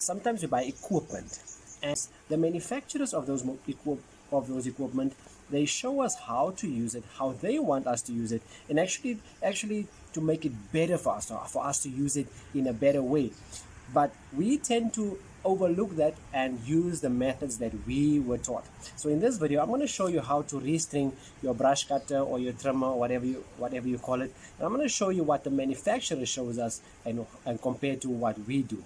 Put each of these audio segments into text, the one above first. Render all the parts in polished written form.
Sometimes we buy equipment, and the manufacturers of those equipment, they show us how to use it, how they want us to use it, and actually to make it better for us to use it in a better way. But we tend to overlook that and use the methods that we were taught. So in this video, I'm going to show you how to restring your brush cutter or your trimmer, or whatever you call it. And I'm going to show you what the manufacturer shows us and compared to what we do.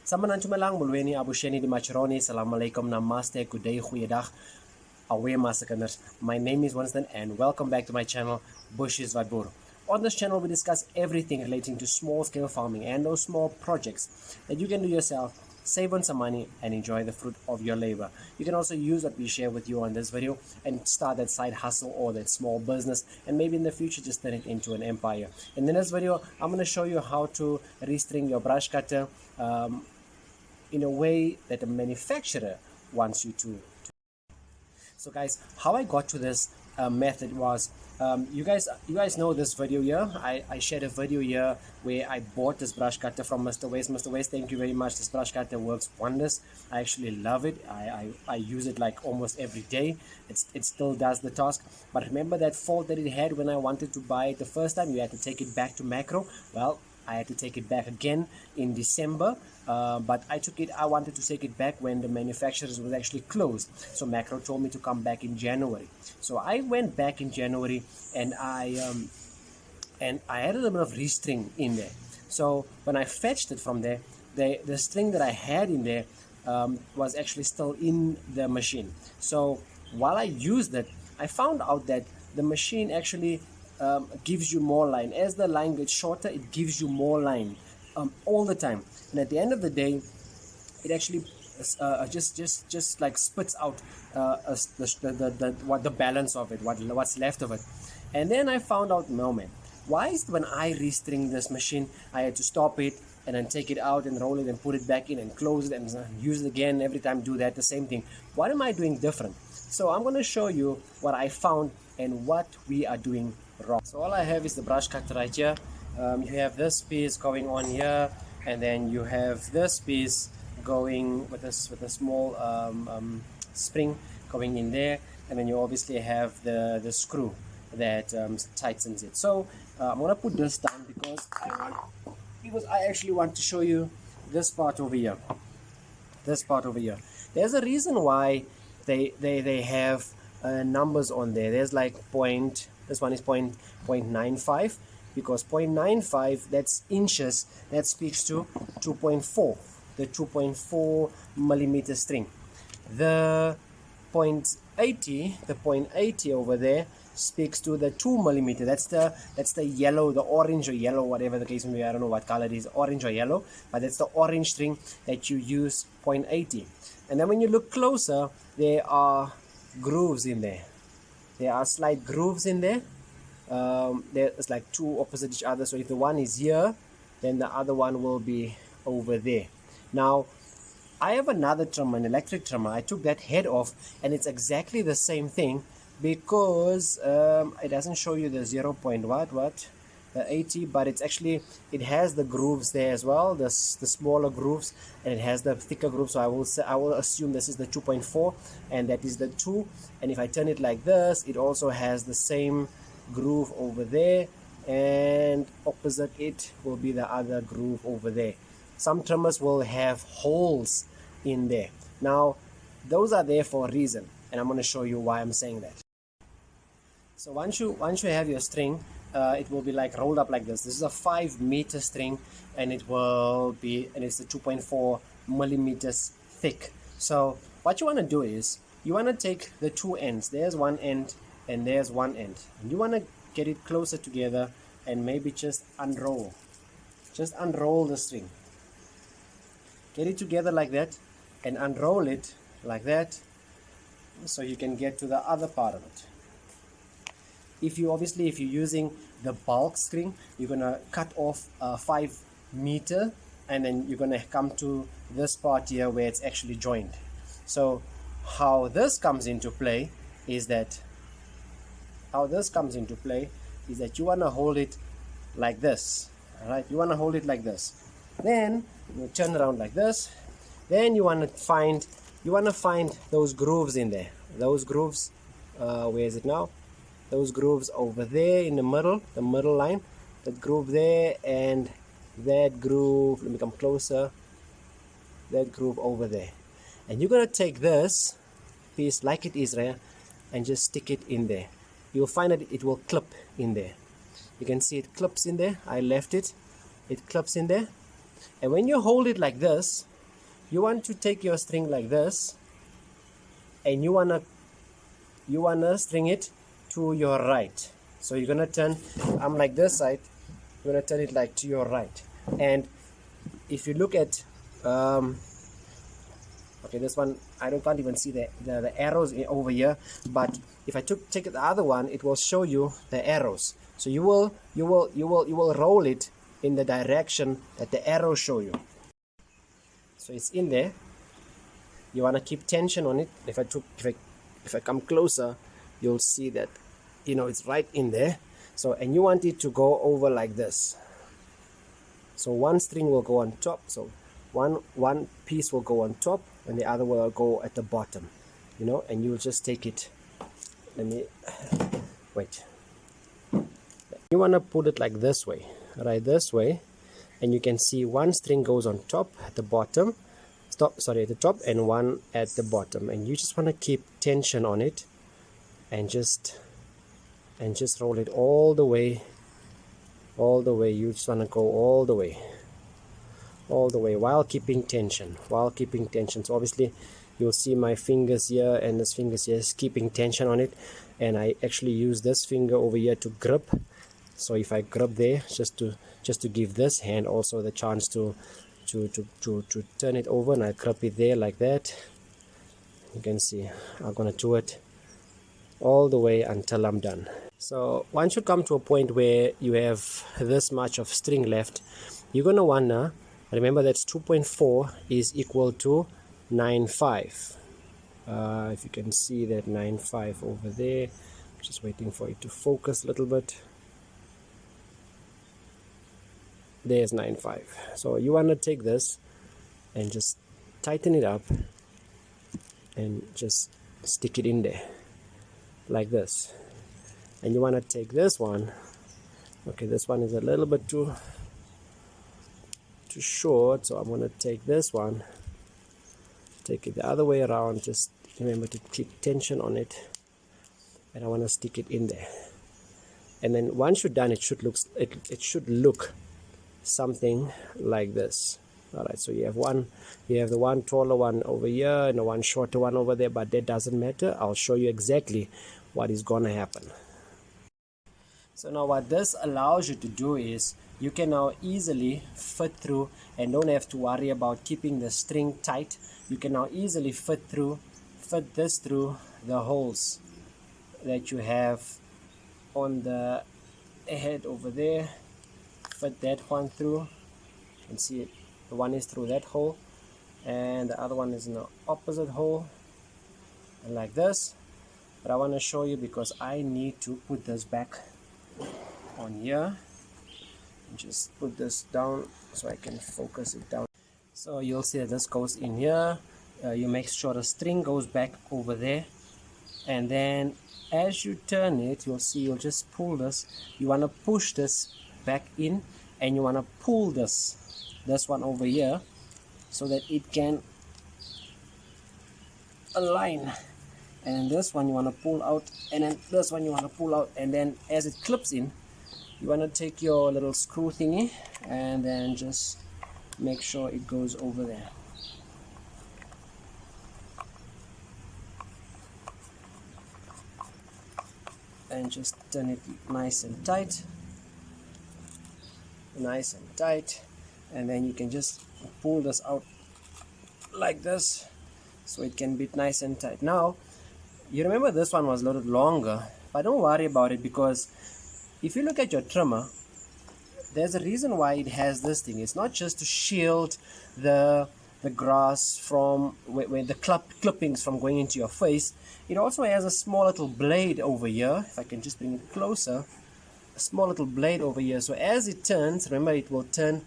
Samanantumalang mulweni abusheni di macharoni. Assalamu alaikum, namaste, good day, goeiedag, alweer masterkinders. My name is Winston and welcome back to my channel, Bushes wat Boer. On this channel we discuss everything relating to small scale farming and those small projects that you can do yourself, save on some money and enjoy the fruit of your labor. You can also use what we share with you on this video and start that side hustle or that small business, and maybe in the future just turn it into an empire. And in this video I'm going to show you how to restring your brush cutter in a way that the manufacturer wants you to. So guys, how I got to this method was, you guys know this video here. I shared a video here where I bought this brush cutter from Mr. West. Mr. West, thank you very much. This brush cutter works wonders. I actually love it. I use it like almost every day. It still does the task. But remember that fault that it had when I wanted to buy it the first time? You had to take it back to macro. Well, I had to take it back again in December, but I wanted to take it back when the manufacturers was actually closed. So macro told me to come back in January. So I went back in January and I had a little bit of restring in there. So when I fetched it from there, the string that I had in there was actually still in the machine. So while I used it, I found out that the machine actually gives you more line. As the line gets shorter, it gives you more line all the time. And at the end of the day, it actually just like spits out the balance of it, what's left of it. And then I found out, no man, why is when I restring this machine, I had to stop it and then take it out and roll it and put it back in and close it and use it again every time, do that the same thing. What am I doing different? So I'm going to show you what I found and what we are doing wrong. So all I have is the brush cutter right here. You have this piece going on here, and then you have this piece going with a small spring going in there, and then you obviously have the screw that tightens it. So I'm gonna put this down because I actually want to show you this part over here. This part over here. There's a reason why they have numbers on there. There's like this one is 0.95, because 0.95, that's inches, that speaks to 2.4, the 2.4 millimeter string. The 0.80 over there speaks to the 2 millimeter. That's the yellow, the orange or yellow, whatever the case may be. I don't know what color it is, orange or yellow, but that's the orange string that you use, 0.80. And then when you look closer, there are grooves in there. There are slight grooves in there. There's like two opposite each other. So if the one is here, then the other one will be over there. Now, I have another trimmer, an electric trimmer. I took that head off, and it's exactly the same thing, because it doesn't show you the 80, but it's actually, it has the grooves there as well, the smaller grooves, and it has the thicker grooves. So I will assume this is the 2.4 and that is the 2. And if I turn it like this, it also has the same groove over there, and opposite it will be the other groove over there. Some trimmers will have holes in there. Now those are there for a reason, and I'm going to show you why I'm saying that. So once you have your string, it will be like rolled up like this. This is a 5 meter string, and it's the 2.4 millimeters thick. So what you want to do is, you want to take the two ends. There's one end and there's one end, and you want to get it closer together and maybe just unroll the string. Get it together like that and unroll it like that, so you can get to the other part of it. If you're using the bulk string, you're gonna cut off a 5 meter and then you're going to come to this part here where it's actually joined. So how this comes into play is that you want to hold it like this. All right, you want to hold it like this. Then you turn around like this. Then you want to find those grooves in there. Those grooves, where is it now? Those grooves over there in the middle line. That groove there and that groove. Let me come closer. That groove over there. And you're gonna take this piece like it is there and just stick it in there. You'll find that it will clip in there. You can see it clips in there. I left it. It clips in there. And when you hold it like this, you want to take your string like this, and you wanna string it to your right. So you're gonna turn. I'm like this side. You're gonna turn it like to your right. And if you look at okay, this one can't even see the arrows over here. But if I take the other one, it will show you the arrows. So you will roll it in the direction that the arrows show you. So it's in there. You want to keep tension on it. If I come closer, you'll see that it's right in there. So, and you want it to go over like this. So one string will go on top. So one piece will go on top and the other will go at the bottom, and you'll just take it. Let me wait. You want to put it like this way, right? This way, and you can see one string goes on top at the bottom. At the top, and one at the bottom, and you just want to keep tension on it and just roll it all the way. You just want to go all the way while keeping tension. So obviously you'll see my fingers here and this fingers here is keeping tension on it, and I actually use this finger over here to grip. So if I grip there, just to give this hand also the chance to turn it over, and I grip it there like that. You can see I'm gonna do it all the way until I'm done. So once you come to a point where you have this much of string left, you're gonna wanna remember that 2.4 is equal to 9.5. If you can see that 9.5 over there, I'm just waiting for it to focus a little bit. There's 9.5. So you want to take this and just tighten it up and just stick it in there like this. And you want to take this one. Okay, this one is a little bit too short, so I'm going to take this one, take it the other way around. Just remember to keep tension on it, and I want to stick it in there. And then once you're done, it should look something like this. All right, so you have the one taller one over here and the one shorter one over there, but that doesn't matter. I'll show you exactly what is going to happen. So now what this allows you to do is you can now easily fit through and don't have to worry about keeping the string tight. You can now easily fit this through the holes that you have on the head over there. Fit that one through. You can see it. The one is through that hole and the other one is in the opposite hole, and like this. But I want to show you because I need to put this back on here. Just put this down so I can focus it down. So you'll see that this goes in here. You make sure the string goes back over there, and then as you turn it, you'll see you'll just pull this. You want to push this back in, and you want to pull this one over here so that it can align. And then this one you want to pull out, and then this one you want to pull out, and then as it clips in, you want to take your little screw thingy and then just make sure it goes over there. And just turn it nice and tight, and then you can just pull this out like this so it can be nice and tight. Now you remember this one was a little longer, but don't worry about it, because if you look at your trimmer, there's a reason why it has this thing. It's not just to shield the grass from when the clippings from going into your face. It also has a small little blade over here. If I can just bring it closer, a small little blade over here. So as it turns, remember, it will turn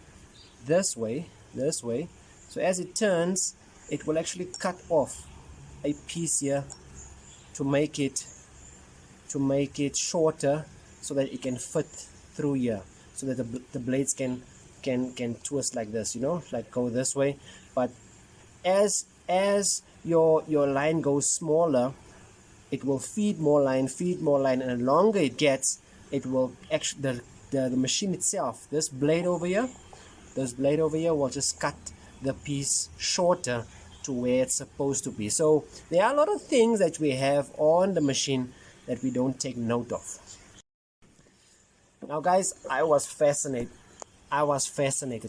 this way. So as it turns, it will actually cut off a piece here to make it shorter, so that it can fit through here, so that the blades can twist like this, like go this way. But as your line goes smaller, it will feed more line, and the longer it gets, it will actually, the machine itself, this blade over here will just cut the piece shorter to where it's supposed to be. So there are a lot of things that we have on the machine that we don't take note of. Now guys, I was fascinated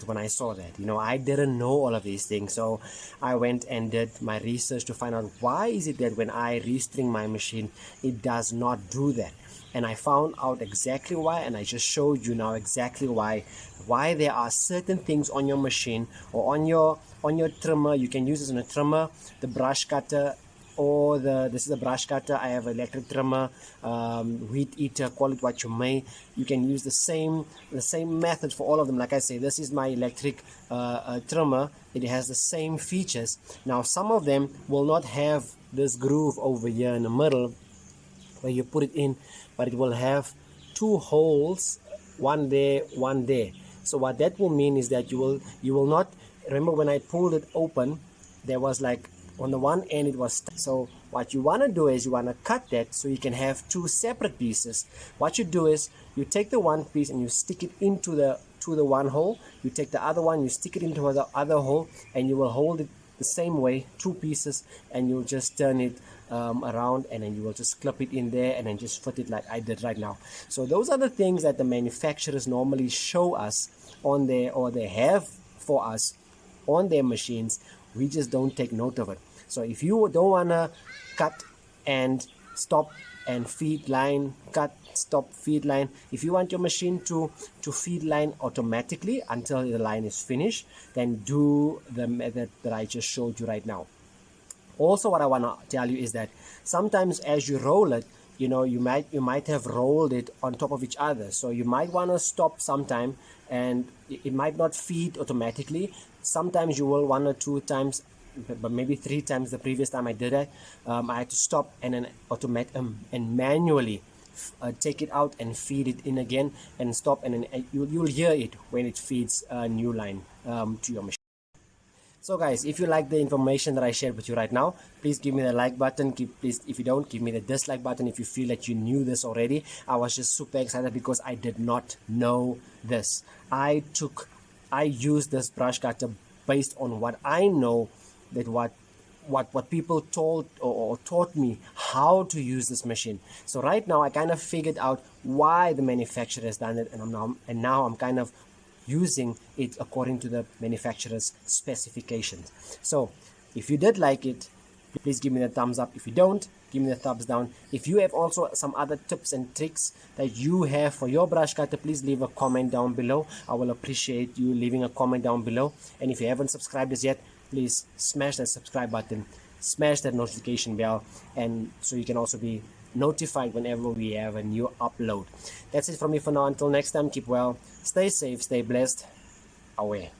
when I saw that. I didn't know all of these things, so I went and did my research to find out why is it that when I restring my machine, it does not do that. And I found out exactly why, and I just showed you now exactly why there are certain things on your machine or on your trimmer. You can use this on a trimmer, the brush cutter, or this is a brush cutter. I have electric trimmer, wheat eater, call it what you may. You can use the same method for all of them. Like I say, this is my electric trimmer. It has the same features. Now some of them will not have this groove over here in the middle where you put it in, but it will have two holes, one there, one there. So what that will mean is that you will not, remember when I pulled it open, there was like on the one end it was stuck. So what you want to do is you want to cut that so you can have two separate pieces. What you do is you take the one piece and you stick it into the one hole. You take the other one, you stick it into the other hole, and you will hold it the same way, two pieces, and you'll just turn it around, and then you will just clip it in there and then just fit it like I did right now. So those are the things that the manufacturers normally show us on their, or they have for us on their machines. We just don't take note of it. So if you don't want to cut and stop and feed line, cut, stop, feed line, if you want your machine to feed line automatically until the line is finished, then do the method that I just showed you right now. Also, what I want to tell you is that sometimes as you roll it, you might have rolled it on top of each other. So you might want to stop sometime, and it might not feed automatically. Sometimes you will 1 or 2 times, but maybe 3 times. The previous time I did it, I had to stop and then and manually take it out and feed it in again, and stop, and then you'll hear it when it feeds a new line to your machine. So guys, if you like the information that I shared with you right now, please give me the like button. Please, if you don't, give me the dislike button if you feel that you knew this already. I was just super excited because I did not know this. I used this brush cutter based on what I know, that what people told or taught me how to use this machine. So right now I kind of figured out why the manufacturer has done it, and now I'm kind of using it according to the manufacturer's specifications. So if you did like it, please give me the thumbs up. If you don't, give me the thumbs down. If you have also some other tips and tricks that you have for your brush cutter, please leave a comment down below. I will appreciate you leaving a comment down below. And if you haven't subscribed as yet, please smash that subscribe button, smash that notification bell, and so you can also be notified whenever we have a new upload. That's it from me for now. Until next time, keep well, stay safe, stay blessed. Away.